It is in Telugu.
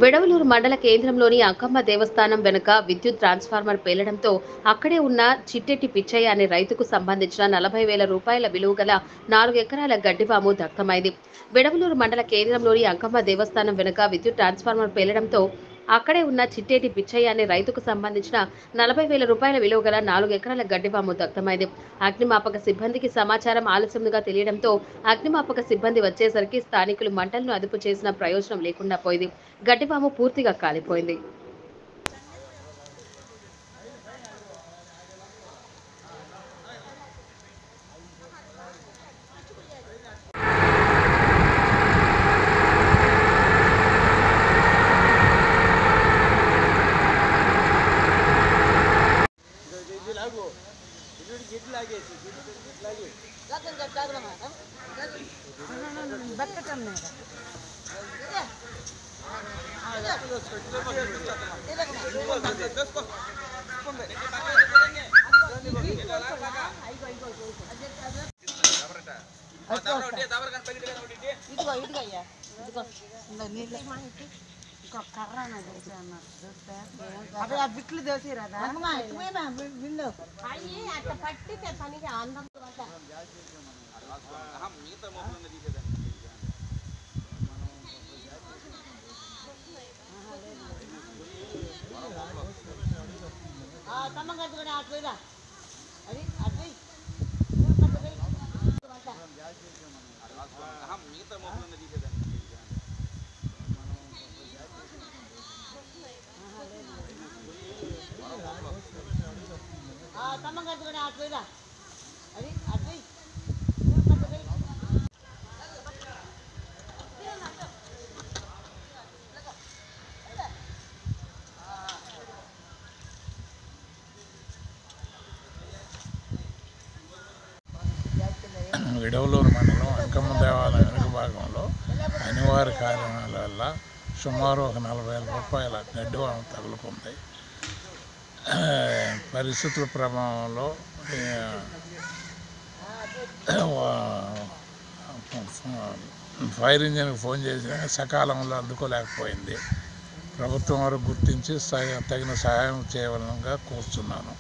వెడవలూరు మండల కేంద్రంలోని అంకమ్మ దేవస్థానం వెనుక విద్యుత్ ట్రాన్స్ఫార్మర్ పేలడంతో అక్కడే ఉన్న చిట్టెట్టి పిచ్చయ్య అనే రైతుకు సంబంధించిన 40,000 రూపాయల విలువ గల 4 ఎకరాల గడ్డివాము దగ్ధమైంది. వెడవలూరు మండల కేంద్రంలోని అంకమ్మ దేవస్థానం వెనుక విద్యుత్ ట్రాన్స్ఫార్మర్ పేలడంతో అక్కడే ఉన్న చిట్టేటి పిచ్చయ్య అనే రైతుకు సంబంధించిన 40,000 రూపాయల విలువ గల 4 ఎకరాల గడ్డివాము దగ్ధమైంది. అగ్నిమాపక సిబ్బందికి సమాచారం ఆలస్యంగా తెలియడంతో అగ్నిమాపక సిబ్బంది వచ్చేసరికి స్థానికులు మంటలను అదుపు చేసిన ప్రయోజనం లేకుండా పోయింది. గడ్డివాము పూర్తిగా కాలిపోయింది. బిట్లు దోసిరాదా అట్లా పట్టితే పనికి అందం తమ్మగడ్డ కూడా అట్లా అది అది తమ్మగడ్డ కూడా అట్లా అది అది వెడవలూరు మండలం అంకమ్మ దేవాలయం వెనుక భాగంలో అనివార్య కారణాల వల్ల సుమారు ఒక 40,000 రూపాయల గడ్డివాము తగులుకుంది. పరిస్థితుల ప్రభావంలో ఫైర్ ఇంజిన్కి ఫోన్ చేసినా సకాలంలో అందుకోలేకపోయింది. ప్రభుత్వం వారు గుర్తించి తగిన సహాయం చేయవలనగా కోరుతున్నాను.